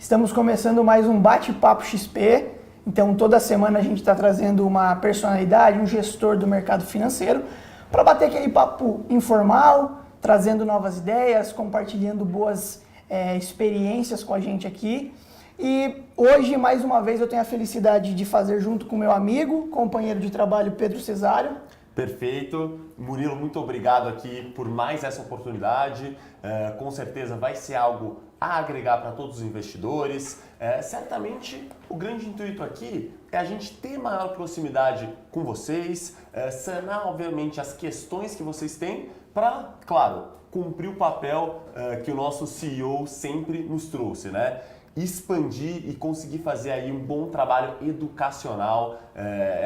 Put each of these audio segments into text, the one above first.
Estamos começando mais um Bate-Papo XP. Então, toda semana a gente está trazendo uma personalidade, um gestor do mercado financeiro, para bater aquele papo informal, trazendo novas ideias, compartilhando boas experiências com a gente aqui. E hoje, mais uma vez, eu tenho a felicidade de fazer junto com meu amigo, companheiro de trabalho, Pedro Cesário. Perfeito. Murilo, muito obrigado aqui por mais essa oportunidade. Com certeza vai ser algo a agregar para todos os investidores. Certamente o grande intuito aqui é a gente ter maior proximidade com vocês, sanar obviamente as questões que vocês têm para, claro, cumprir o papel que o nosso CEO sempre nos trouxe, né? Expandir e conseguir fazer aí um bom trabalho educacional.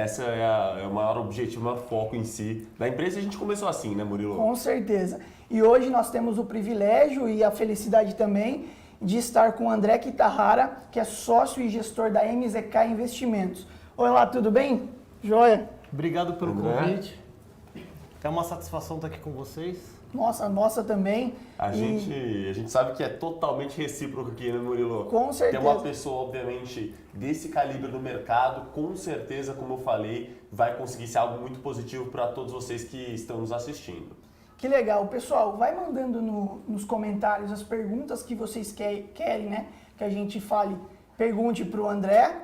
Esse é o maior objetivo, o maior foco em si da empresa. A gente começou assim, né, Murilo? Com certeza. E hoje nós temos o privilégio e a felicidade também de estar com o André Kitahara, que é sócio e gestor da MZK Investimentos. Olá, tudo bem? Joia? Obrigado pelo convite. É uma satisfação estar aqui com vocês. Nossa também. A gente sabe que é totalmente recíproco aqui, né, Murilo? Com certeza. Tem uma pessoa, obviamente, desse calibre no mercado, com certeza, como eu falei, vai conseguir ser algo muito positivo para todos vocês que estão nos assistindo. Que legal. Pessoal, vai mandando nos comentários as perguntas que vocês querem, né? Que a gente fale. Pergunte para o André.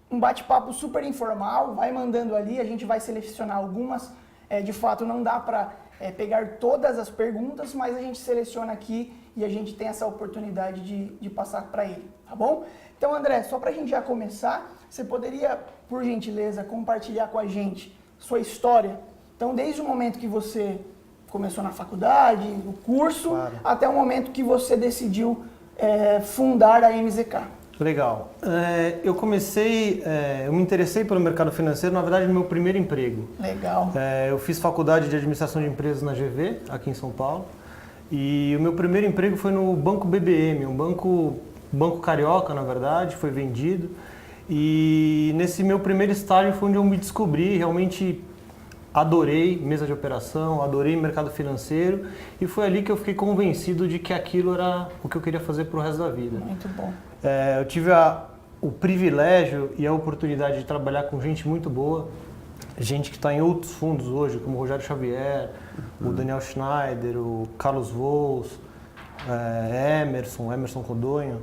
Um bate-papo super informal. Vai mandando ali, a gente vai selecionar algumas. De fato, não dá para pegar todas as perguntas, mas a gente seleciona aqui e a gente tem essa oportunidade de passar para ele, tá bom? Então, André, só para a gente já começar, você poderia, por gentileza, compartilhar com a gente sua história? Então, desde o momento que você começou na faculdade, no curso, claro, até o momento que você decidiu fundar a MZK. Legal. Eu me interessei pelo mercado financeiro, na verdade, no meu primeiro emprego. Legal. Eu fiz faculdade de administração de empresas na GV, aqui em São Paulo, e o meu primeiro emprego foi no Banco BBM, um banco carioca, na verdade, foi vendido. E nesse meu primeiro estágio foi onde eu me descobri, realmente adorei mesa de operação, adorei mercado financeiro, e foi ali que eu fiquei convencido de que aquilo era o que eu queria fazer para o resto da vida. Muito bom. Eu tive o privilégio e a oportunidade de trabalhar com gente muito boa, gente que está em outros fundos hoje, como o Rogério Xavier, o Daniel Schneider, o Carlos Vols, Emerson Codonho,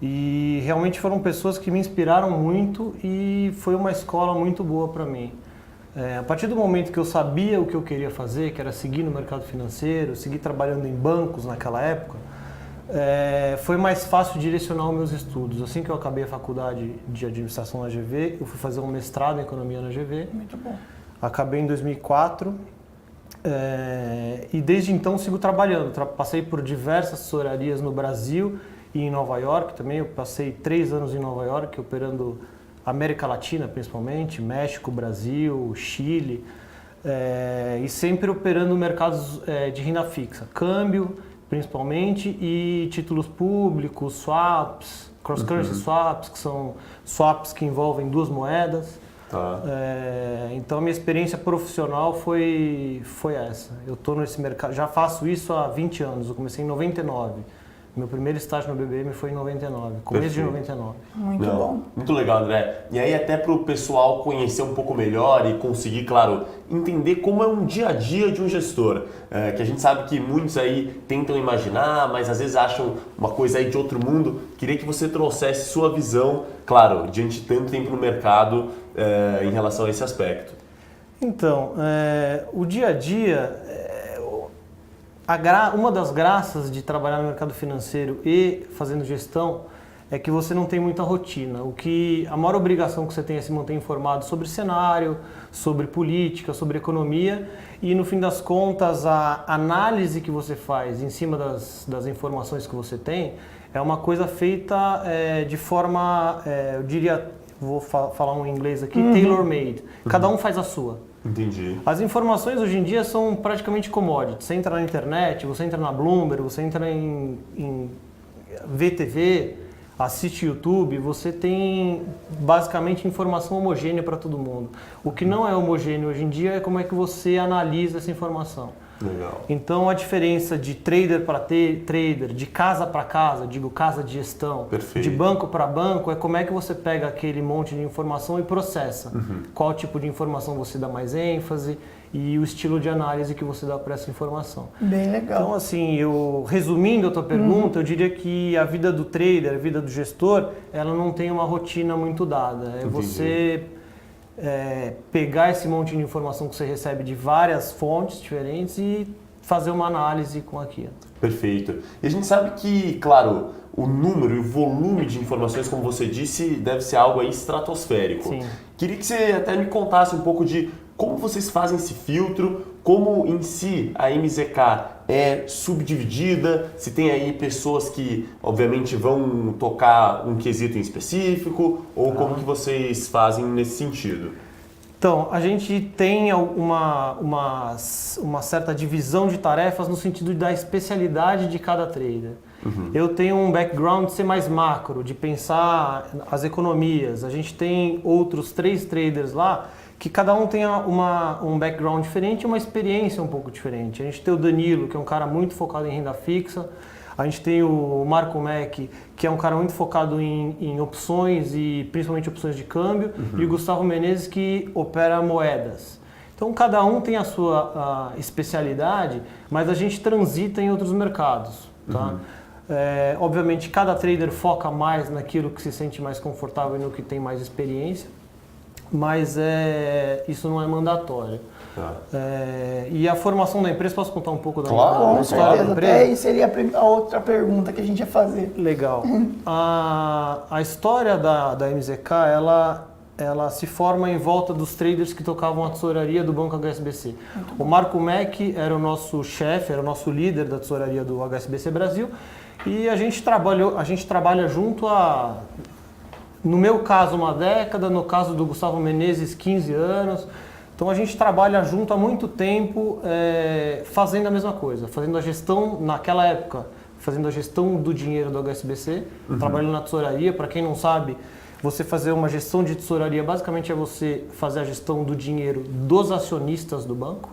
e realmente foram pessoas que me inspiraram muito e foi uma escola muito boa para mim. A partir do momento que eu sabia o que eu queria fazer, que era seguir no mercado financeiro, seguir trabalhando em bancos naquela época, foi mais fácil direcionar os meus estudos. Assim que eu acabei a faculdade de administração na GV, eu fui fazer um mestrado em economia na GV. Muito bom. Acabei em 2004 e desde então sigo trabalhando. Passei por diversas assessorias no Brasil e em Nova York também. Eu passei 3 anos em Nova York operando América Latina, principalmente, México, Brasil, Chile, e sempre operando mercados de renda fixa, câmbio principalmente e títulos públicos, swaps, cross-currency swaps, que são swaps que envolvem duas moedas. Tá. Então a minha experiência profissional foi essa. Eu estou nesse mercado, já faço isso há 20 anos, eu comecei em 99. Meu primeiro estágio no BBM foi em 99, começo de 99. Muito bom. Muito legal, André. E aí até para o pessoal conhecer um pouco melhor e conseguir, claro, entender como é um dia a dia de um gestor. Que a gente sabe que muitos aí tentam imaginar, mas às vezes acham uma coisa aí de outro mundo. Queria que você trouxesse sua visão, claro, diante de tanto tempo no mercado, em relação a esse aspecto. Então, o dia a dia... Uma das graças de trabalhar no mercado financeiro e fazendo gestão é que você não tem muita rotina. A maior obrigação que você tem é se manter informado sobre cenário, sobre política, sobre economia e, no fim das contas, a análise que você faz em cima das informações que você tem é uma coisa feita de forma, eu diria, vou falar um inglês aqui, tailor-made. Cada um faz a sua. Entendi. As informações hoje em dia são praticamente commodities. Você entra na internet, você entra na Bloomberg, você entra em VTV, assiste YouTube, você tem basicamente informação homogênea para todo mundo. O que não é homogêneo hoje em dia é como é que você analisa essa informação. Legal. Então a diferença de trader para trader, de casa para casa, digo casa de gestão, Perfeito. de banco para banco, é como é que você pega aquele monte de informação e processa. Qual tipo de informação você dá mais ênfase e o estilo de análise que você dá para essa informação. Bem legal. Então, assim, resumindo a tua pergunta, eu diria que a vida do trader, a vida do gestor, ela não tem uma rotina muito dada. É você pegar esse monte de informação que você recebe de várias fontes diferentes e fazer uma análise com aquilo. Perfeito. E a gente sabe que, claro, o número e o volume de informações, como você disse, deve ser algo aí estratosférico. Sim. Queria que você até me contasse um pouco de como vocês fazem esse filtro, como em si a MZK é subdividida, se tem aí pessoas que obviamente vão tocar um quesito em específico, ou como que vocês fazem nesse sentido? Então, a gente tem uma certa divisão de tarefas no sentido da especialidade de cada trader. Eu tenho um background de ser mais macro, de pensar as economias. A gente tem outros 3 traders lá que cada um tem um background diferente e uma experiência um pouco diferente. A gente tem o Danilo, que é um cara muito focado em renda fixa. A gente tem o Marco Mack, que é um cara muito focado em opções e principalmente opções de câmbio. E o Gustavo Menezes, que opera moedas. Então, cada um tem a sua especialidade, mas a gente transita em outros mercados. Tá? Obviamente, cada trader foca mais naquilo que se sente mais confortável e no que tem mais experiência. Mas isso não é mandatório. Tá. E a formação da empresa, posso contar um pouco da Com história da certeza, empresa? até aí seria a outra pergunta que a gente ia fazer. Legal. A história da MZK, ela se forma em volta dos traders que tocavam a tesouraria do Banco HSBC. O Marco Mack era o nosso chefe, era o nosso líder da tesouraria do HSBC Brasil, e a gente trabalha junto no meu caso, 1 década, no caso do Gustavo Menezes, 15 anos. Então a gente trabalha junto há muito tempo fazendo a mesma coisa, fazendo a gestão, naquela época, fazendo a gestão do dinheiro do HSBC, trabalhando na tesouraria. Para quem não sabe, você fazer uma gestão de tesouraria basicamente é você fazer a gestão do dinheiro dos acionistas do banco.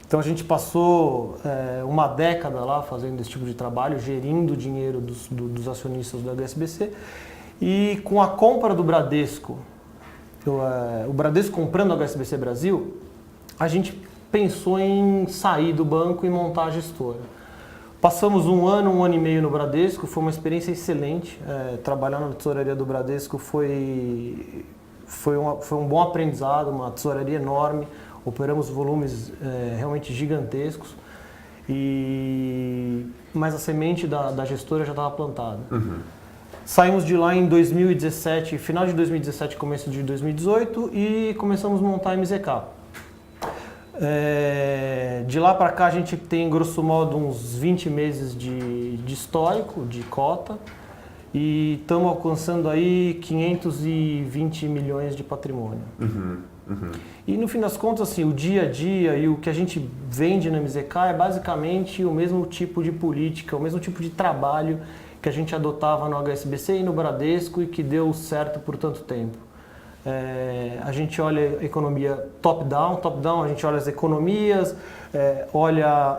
Então a gente passou 1 década lá fazendo esse tipo de trabalho, gerindo o dinheiro dos acionistas do HSBC. E com a compra do Bradesco, o Bradesco comprando o HSBC Brasil, a gente pensou em sair do banco e montar a gestora. Passamos 1 ano e meio no Bradesco, foi uma experiência excelente. Trabalhar na tesouraria do Bradesco foi um bom aprendizado, uma tesouraria enorme, operamos volumes realmente gigantescos, mas a semente da gestora já estava plantada. Saímos de lá em 2017, final de 2017, começo de 2018 e começamos a montar a MZK. De lá para cá a gente tem grosso modo uns 20 meses de histórico, de cota, e estamos alcançando aí 520 milhões de patrimônio. E no fim das contas, assim, o dia a dia e o que a gente vende na MZK é basicamente o mesmo tipo de política, o mesmo tipo de trabalho que a gente adotava no HSBC e no Bradesco e que deu certo por tanto tempo. A gente olha a economia top-down, a gente olha as economias, olha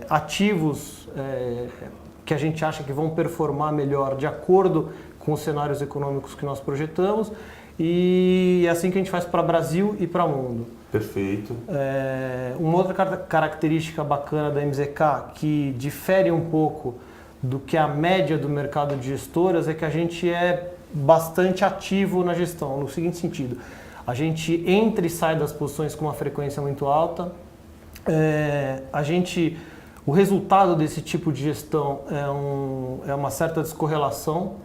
ativos que a gente acha que vão performar melhor de acordo com os cenários econômicos que nós projetamos, e é assim que a gente faz para o Brasil e para o mundo. Perfeito. Uma outra característica bacana da MZK, que difere um pouco do que a média do mercado de gestoras, é que a gente é bastante ativo na gestão, no seguinte sentido: a gente entra e sai das posições com uma frequência muito alta. O resultado desse tipo de gestão é uma certa descorrelação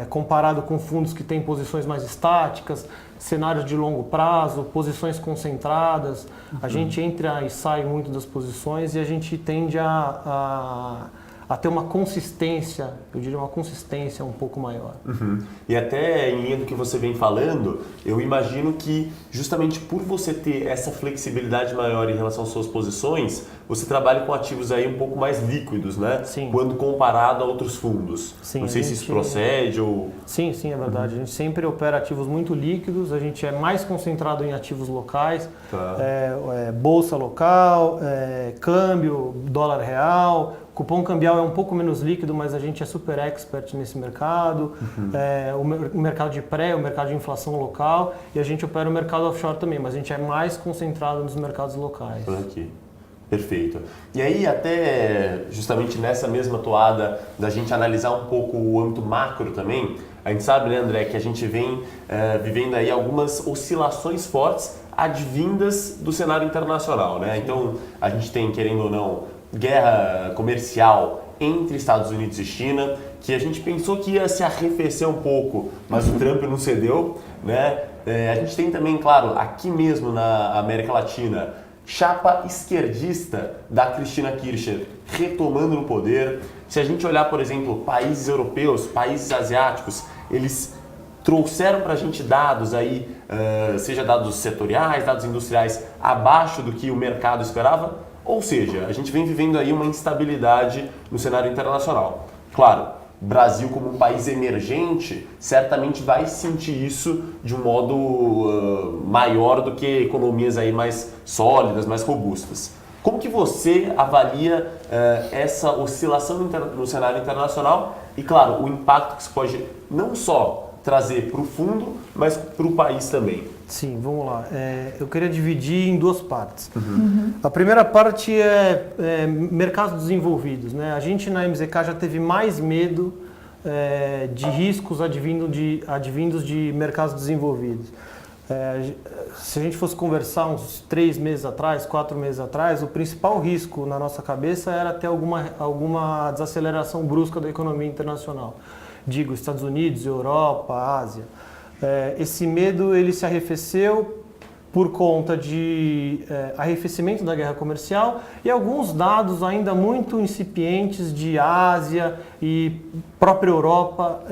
comparado com fundos que têm posições mais estáticas, cenários de longo prazo, posições concentradas. A gente entra e sai muito das posições e a gente tende a a ter uma consistência, eu diria uma consistência um pouco maior. Uhum. E até em linha do que você vem falando, eu imagino que justamente por você ter essa flexibilidade maior em relação às suas posições, você trabalha com ativos aí um pouco mais líquidos, né? Sim. Quando comparado a outros fundos. Sim, não sei se isso procede ou... Sim, é verdade. A gente sempre opera ativos muito líquidos, a gente é mais concentrado em ativos locais, Tá. bolsa local, câmbio, dólar real. Cupom cambial é um pouco menos líquido, mas a gente é super expert nesse mercado. O mercado de pré, o mercado de inflação local, e a gente opera o mercado offshore também, mas a gente é mais concentrado nos mercados locais. Aqui. Perfeito. E aí, até justamente nessa mesma toada da gente analisar um pouco o âmbito macro também, a gente sabe, né, André, que a gente vem vivendo aí algumas oscilações fortes advindas do cenário internacional, né? Então, a gente tem, querendo ou não, guerra comercial entre Estados Unidos e China, que a gente pensou que ia se arrefecer um pouco, mas o Trump não cedeu, né? A gente tem também, claro, aqui mesmo na América Latina, chapa esquerdista da Cristina Kirchner retomando no poder. Se a gente olhar, por exemplo, países europeus, países asiáticos, eles trouxeram para a gente dados aí, seja dados setoriais, dados industriais, abaixo do que o mercado esperava. Ou seja, a gente vem vivendo aí uma instabilidade no cenário internacional. Claro, Brasil como um país emergente certamente vai sentir isso de um modo maior do que economias aí mais sólidas, mais robustas. Como que você avalia essa oscilação no cenário internacional e, claro, o impacto que isso pode não só trazer para o fundo, mas para o país também? Sim, vamos lá. Eu queria dividir em duas partes. A primeira parte é mercados desenvolvidos, né? A gente na MZK já teve mais medo de riscos advindos de mercados desenvolvidos. Se a gente fosse conversar uns 3 meses atrás, 4 meses atrás, o principal risco na nossa cabeça era ter alguma desaceleração brusca da economia internacional. Digo, Estados Unidos, Europa, Ásia. Esse medo ele se arrefeceu por conta de arrefecimento da guerra comercial e alguns dados ainda muito incipientes de Ásia e própria Europa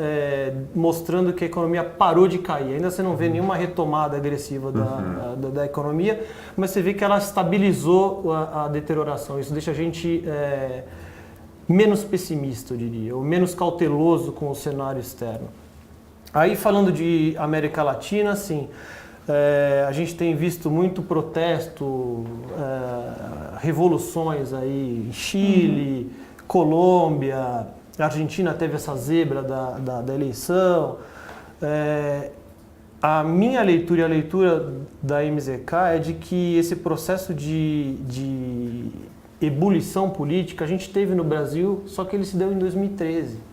mostrando que a economia parou de cair. Ainda você não vê nenhuma retomada agressiva da economia, mas você vê que ela estabilizou a deterioração. Isso deixa a gente menos pessimista, eu diria, ou menos cauteloso com o cenário externo. Aí falando de América Latina, sim, a gente tem visto muito protesto, revoluções aí em Chile, Colômbia, a Argentina teve essa zebra da eleição. A minha leitura e a leitura da MZK é de que esse processo de ebulição política a gente teve no Brasil, só que ele se deu em 2013.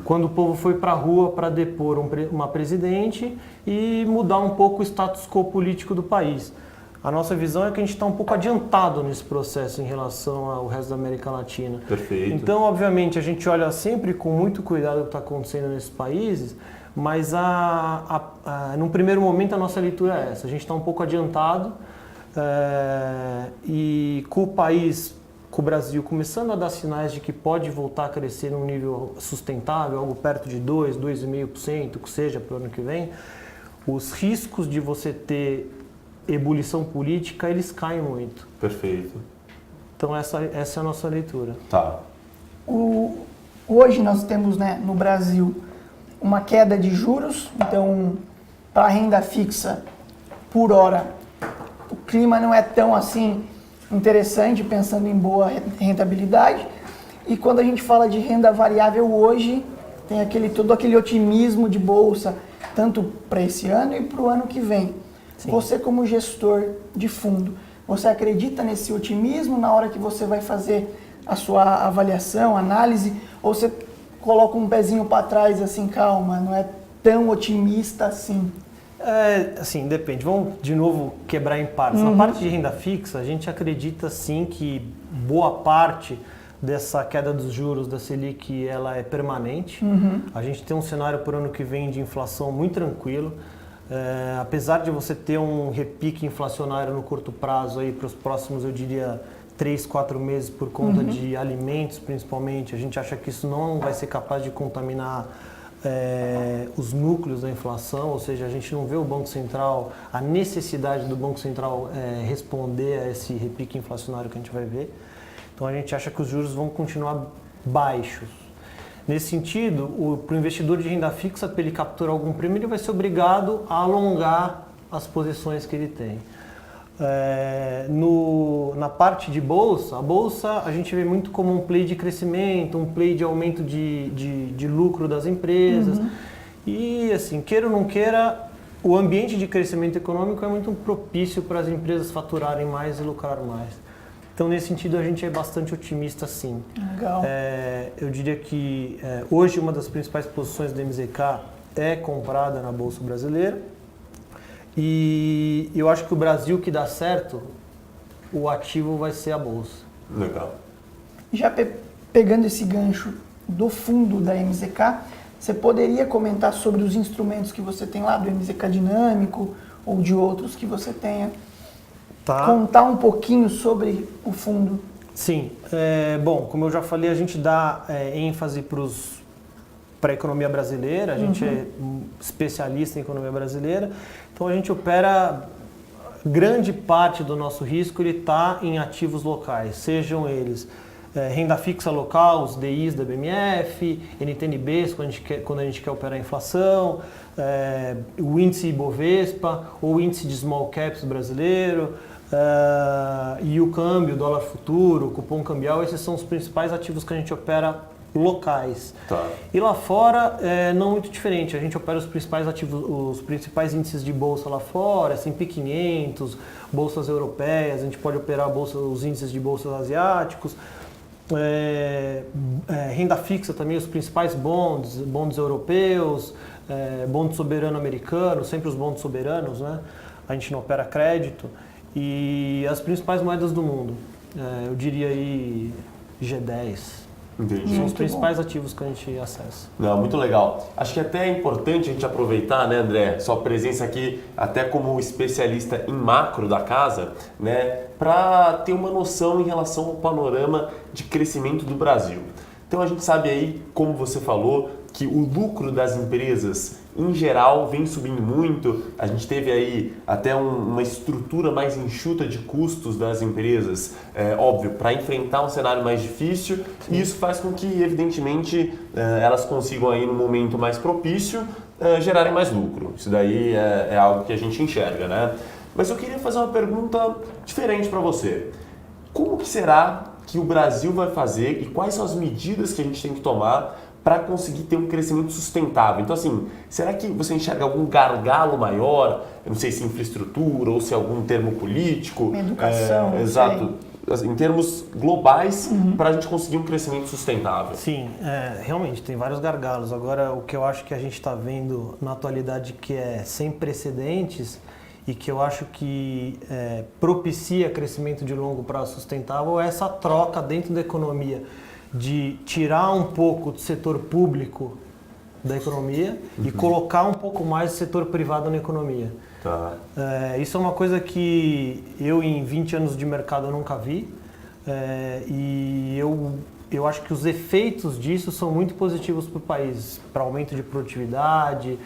Quando o povo foi para a rua para depor uma presidente e mudar um pouco o status quo político do país. A nossa visão é que a gente está um pouco adiantado nesse processo em relação ao resto da América Latina. Perfeito. Então, obviamente, a gente olha sempre com muito cuidado o que está acontecendo nesses países, mas num primeiro momento a nossa leitura é essa. A gente está um pouco adiantado e com o país... com o Brasil começando a dar sinais de que pode voltar a crescer num nível sustentável, algo perto de 2,5%, que seja para o ano que vem, os riscos de você ter ebulição política, eles caem muito. Perfeito. Então essa é a nossa leitura. Tá. Hoje nós temos, né, no Brasil uma queda de juros, então para a renda fixa, por hora, o clima não é tão assim interessante, pensando em boa rentabilidade. E quando a gente fala de renda variável hoje, tem todo aquele otimismo de bolsa, tanto para esse ano e para o ano que vem. Sim. Você como gestor de fundo, você acredita nesse otimismo na hora que você vai fazer a sua avaliação, análise, ou você coloca um pezinho para trás assim, calma, não é tão otimista assim? Assim, depende. Vamos de novo quebrar em partes. Na parte de renda fixa, a gente acredita sim que boa parte dessa queda dos juros da Selic ela é permanente. A gente tem um cenário por ano que vem de inflação muito tranquilo. Apesar de você ter um repique inflacionário no curto prazo aí para os próximos, eu diria, 3, 4 meses por conta de alimentos, principalmente. A gente acha que isso não vai ser capaz de contaminar os núcleos da inflação, ou seja, a gente não vê o Banco Central, a necessidade do Banco Central responder a esse repique inflacionário que a gente vai ver. Então a gente acha que os juros vão continuar baixos. Nesse sentido, para o investidor de renda fixa, para ele capturar algum prêmio, ele vai ser obrigado a alongar as posições que ele tem. Na parte de bolsa, a bolsa a gente vê muito como um play de crescimento, um play de aumento de lucro das empresas. E assim, queira ou não queira, o ambiente de crescimento econômico é muito propício para as empresas faturarem mais e lucrar mais. Então, nesse sentido, a gente é bastante otimista, sim. Legal. Eu diria que hoje uma das principais posições do MZK é comprada na Bolsa Brasileira. E eu acho que o Brasil que dá certo, o ativo vai ser a Bolsa. Legal. Já pegando esse gancho do fundo da MZK, você poderia comentar sobre os instrumentos que você tem lá, do MZK Dinâmico ou de outros que você tenha? Tá. Contar um pouquinho sobre o fundo. Sim. Bom, como eu já falei, a gente dá ênfase para a economia brasileira, a gente é especialista em economia brasileira, então a gente opera, grande parte do nosso risco ele está em ativos locais, sejam eles renda fixa local, os DIs da BMF, NTNBs, quando a gente quer operar a inflação, o índice Ibovespa, ou o índice de small caps brasileiro, e o câmbio, o dólar futuro, o cupom cambial, esses são os principais ativos que a gente opera locais. Tá. E lá fora não muito diferente, a gente opera os principais ativos, os principais índices de bolsa lá fora, S&P 500, bolsas europeias, a gente pode operar os índices de bolsas asiáticos, renda fixa também, os principais bonds europeus, bonde soberano americano, sempre os bondes soberanos, né? A gente não opera crédito, e as principais moedas do mundo, eu diria aí G10. Entendi. São os principais ativos que a gente acessa. Não, muito legal. Acho que até é importante a gente aproveitar, né, André, sua presença aqui, até como especialista em macro da casa, né, para ter uma noção em relação ao panorama de crescimento do Brasil. Então a gente sabe aí, como você falou, que o lucro das empresas em geral vem subindo muito. A gente teve aí até uma estrutura mais enxuta de custos das empresas, óbvio, para enfrentar um cenário mais difícil. Sim. E isso faz com que, evidentemente, elas consigam aí no momento mais propício gerarem mais lucro. Isso daí é algo que a gente enxerga, né? Mas eu queria fazer uma pergunta diferente para você. Como que será que o Brasil vai fazer e quais são as medidas que a gente tem que tomar para conseguir ter um crescimento sustentável? Então, assim, será que você enxerga algum gargalo maior? Eu não sei se infraestrutura ou se algum termo político. Educação. Exato. Em termos globais, para a gente conseguir um crescimento sustentável. Sim, realmente, tem vários gargalos. Agora, o que eu acho que a gente está vendo na atualidade que é sem precedentes e que eu acho que propicia crescimento de longo prazo sustentável é essa troca dentro da economia de tirar um pouco do setor público da economia e colocar um pouco mais do setor privado na economia. Tá. Isso é uma coisa que eu, em 20 anos de mercado, eu nunca vi. E eu acho que os efeitos disso são muito positivos para o país, para aumento de produtividade,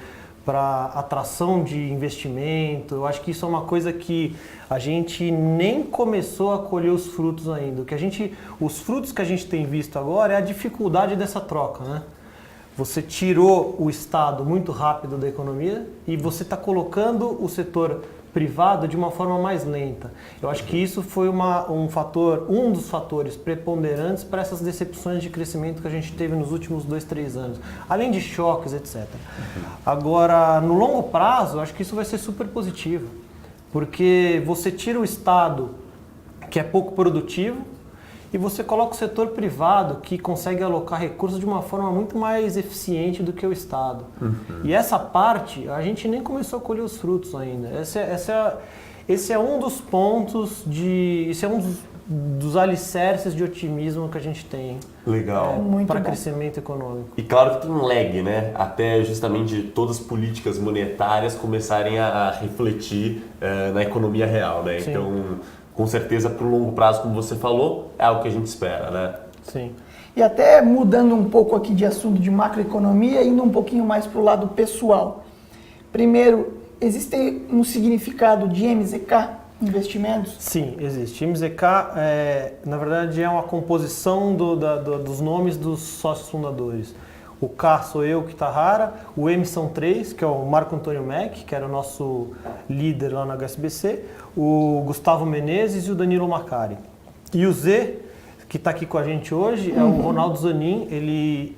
para atração de investimento. Eu acho que isso é uma coisa que a gente nem começou a colher os frutos ainda. Os frutos que a gente tem visto agora é a dificuldade dessa troca, né? Você tirou o Estado muito rápido da economia e você está colocando o setor privado de uma forma mais lenta. Eu acho que isso foi um dos fatores preponderantes para essas decepções de crescimento que a gente teve nos últimos 2, 3 anos, além de choques, etc. Agora, no longo prazo, eu acho que isso vai ser super positivo, porque você tira o Estado, que é pouco produtivo, e você coloca o setor privado, que consegue alocar recursos de uma forma muito mais eficiente do que o Estado. E essa parte, a gente nem começou a colher os frutos ainda. Esse é um dos pontos, esse é um dos alicerces de otimismo que a gente tem. Legal. Para crescimento econômico. E claro que tem um lag, né? Até justamente todas as políticas monetárias começarem a refletir na economia real, né? Sim. Então, com certeza, para o longo prazo, como você falou, é algo que a gente espera, né? Sim. E até mudando um pouco aqui de assunto de macroeconomia, indo um pouquinho mais para o lado pessoal. Primeiro, existe um significado de MZK, investimentos? Sim, existe. MZK, na verdade, é uma composição dos nomes dos sócios fundadores. O K sou eu, Kitahara, o M são 3, que é o Marco Antônio Mack, que era o nosso líder lá na HSBC, o Gustavo Menezes e o Danilo Macari. E o Z, que está aqui com a gente hoje, é o Ronaldo Zanin, ele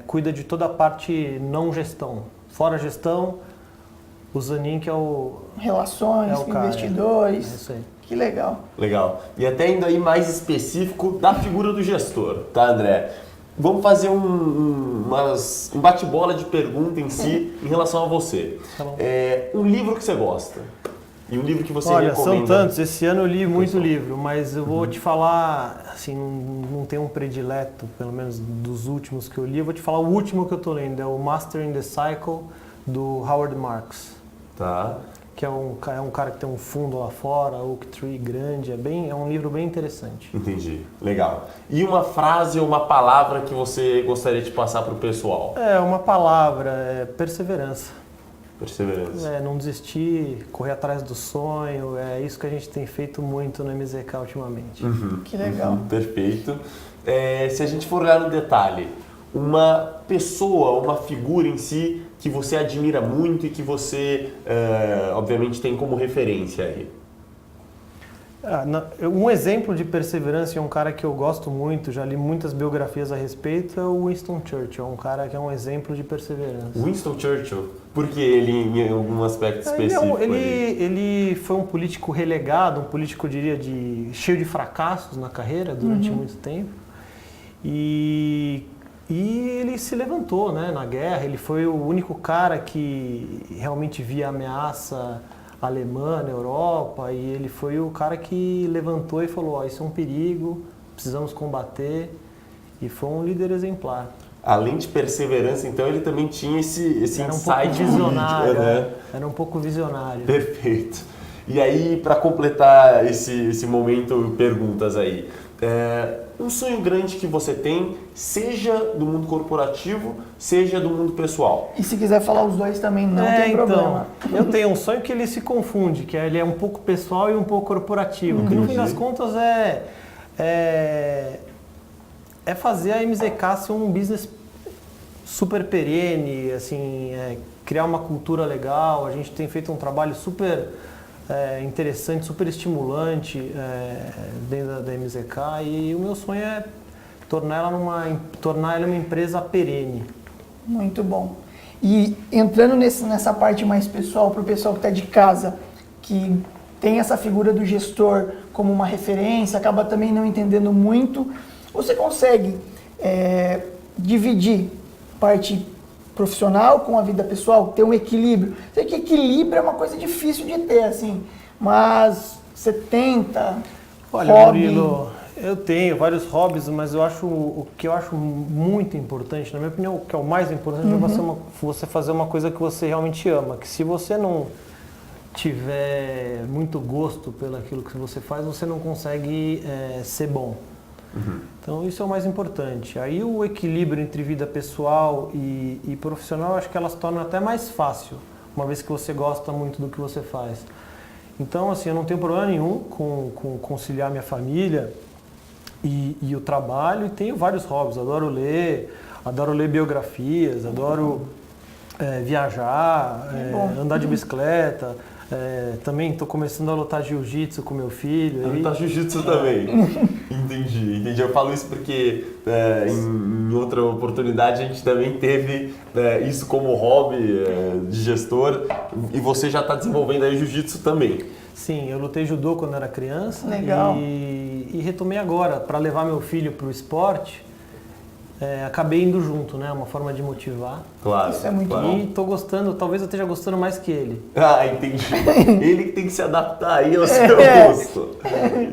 cuida de toda a parte não gestão. Fora gestão, o Zanin que é o... Relações é o com cara, investidores. É isso aí. Que legal. Legal. E até indo aí mais específico da figura do gestor, tá, André? Vamos fazer um bate-bola de pergunta em si em relação a você. Tá bom. Um livro que você gosta e um livro que você Olha, recomenda. são tantos. Esse ano eu li muito livro, mas eu vou te falar, assim, não tem um predileto, pelo menos dos últimos que eu li. Eu vou te falar o último que eu tô lendo, é o Mastering the Cycle, do Howard Marks. Tá. Que é um cara que tem um fundo lá fora, Oak Tree grande, é um livro bem interessante. Entendi. Legal. E uma frase ou uma palavra que você gostaria de passar para o pessoal? Uma palavra, perseverança. Perseverança. Não desistir, correr atrás do sonho, é isso que a gente tem feito muito no MZK ultimamente. Que legal. Perfeito. Se a gente for olhar no detalhe, uma pessoa, uma figura em si que você admira muito e que você, obviamente, tem como referência aí? Um exemplo de perseverança e um cara que eu gosto muito, já li muitas biografias a respeito, é o Winston Churchill, um cara que é um exemplo de perseverança. Winston Churchill? Por que ele em algum aspecto específico? Ele foi um político relegado, um político, eu diria, cheio de fracassos na carreira durante muito tempo. E ele se levantou, né, na guerra, ele foi o único cara que realmente via ameaça alemã na Europa, e ele foi o cara que levantou e falou, isso é um perigo, precisamos combater, e foi um líder exemplar. Além de perseverança, então, ele também tinha esse Era um insight pouco visionário, político, né? Era um pouco visionário. Perfeito. E aí, para completar esse momento perguntas aí, um sonho grande que você tem, seja do mundo corporativo, seja do mundo pessoal. E se quiser falar os dois também, não tem problema. Eu tenho um sonho que ele se confunde, que ele é um pouco pessoal e um pouco corporativo, que no fim das contas é fazer a MZK ser um business super perene, assim, criar uma cultura legal. A gente tem feito um trabalho super interessante, super estimulante dentro da MZK, e o meu sonho é tornar ela uma empresa perene. Muito bom. E entrando nessa parte mais pessoal, para o pessoal que está de casa, que tem essa figura do gestor como uma referência, acaba também não entendendo muito, você consegue dividir parte profissional com a vida pessoal, ter um equilíbrio? Sei que equilíbrio é uma coisa difícil de ter, assim, mas você tenta. Olha, hobby. Murilo, eu tenho vários hobbies, mas o que eu acho muito importante, na minha opinião, o que é o mais importante é você fazer uma coisa que você realmente ama, que se você não tiver muito gosto pelo aquilo que você faz, você não consegue ser bom. Então isso é o mais importante. Aí o equilíbrio entre vida pessoal e profissional, acho que elas tornam até mais fácil, uma vez que você gosta muito do que você faz. Então, assim, eu não tenho problema nenhum com conciliar minha família e o trabalho, e tenho vários hobbies. Adoro ler biografias, adoro viajar, andar de bicicleta. Também estou começando a lutar jiu-jitsu com meu filho. Lutar jiu-jitsu também. Entendi. Eu falo isso porque em outra oportunidade a gente também teve isso como hobby de gestor, e você já está desenvolvendo aí jiu-jitsu também. Sim, eu lutei judô quando era criança. Legal. E retomei agora para levar meu filho para o esporte. Acabei indo junto, né? Uma forma de motivar. Claro. Isso é muito claro. bom. E tô gostando, talvez eu esteja gostando mais que ele. Ah, entendi. Ele que tem que se adaptar aí ao seu gosto.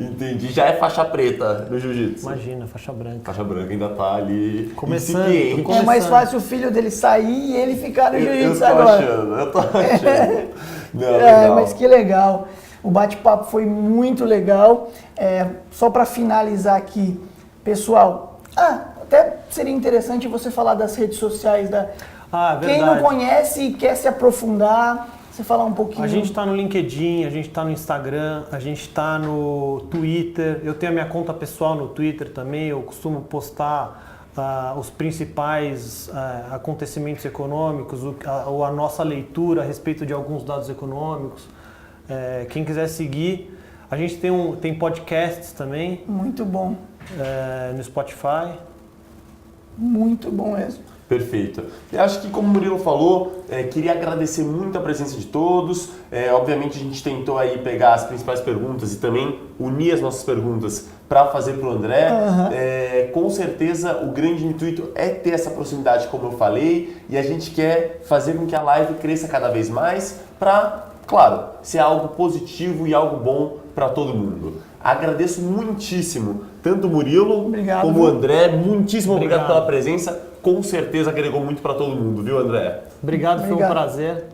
Entendi. Já é faixa preta no jiu-jitsu. Imagina, faixa branca. Faixa branca ainda tá ali Começando, incipiente. tô É mais fácil o filho dele sair e ele ficar no Eu jiu-jitsu tô agora. achando. Não, legal. Mas que legal. O bate-papo foi muito legal. Só para finalizar aqui, pessoal, até seria interessante você falar das redes sociais Quem não conhece e quer se aprofundar, você falar um pouquinho. A gente está no LinkedIn, a gente está no Instagram, a gente está no Twitter. Eu tenho a minha conta pessoal no Twitter também. Eu costumo postar os principais acontecimentos econômicos, ou a nossa leitura a respeito de alguns dados econômicos. Quem quiser seguir, a gente tem podcasts também. Muito bom. No Spotify. Muito bom mesmo. Perfeito. Eu acho que, como o Murilo falou, queria agradecer muito a presença de todos. Obviamente, a gente tentou aí pegar as principais perguntas e também unir as nossas perguntas para fazer para o André. Com certeza, o grande intuito é ter essa proximidade, como eu falei, e a gente quer fazer com que a live cresça cada vez mais para, claro, ser algo positivo e algo bom para todo mundo. Agradeço muitíssimo tanto o Murilo como o André. Muitíssimo obrigado pela presença. Com certeza agregou muito para todo mundo, viu, André? Obrigado, foi um prazer.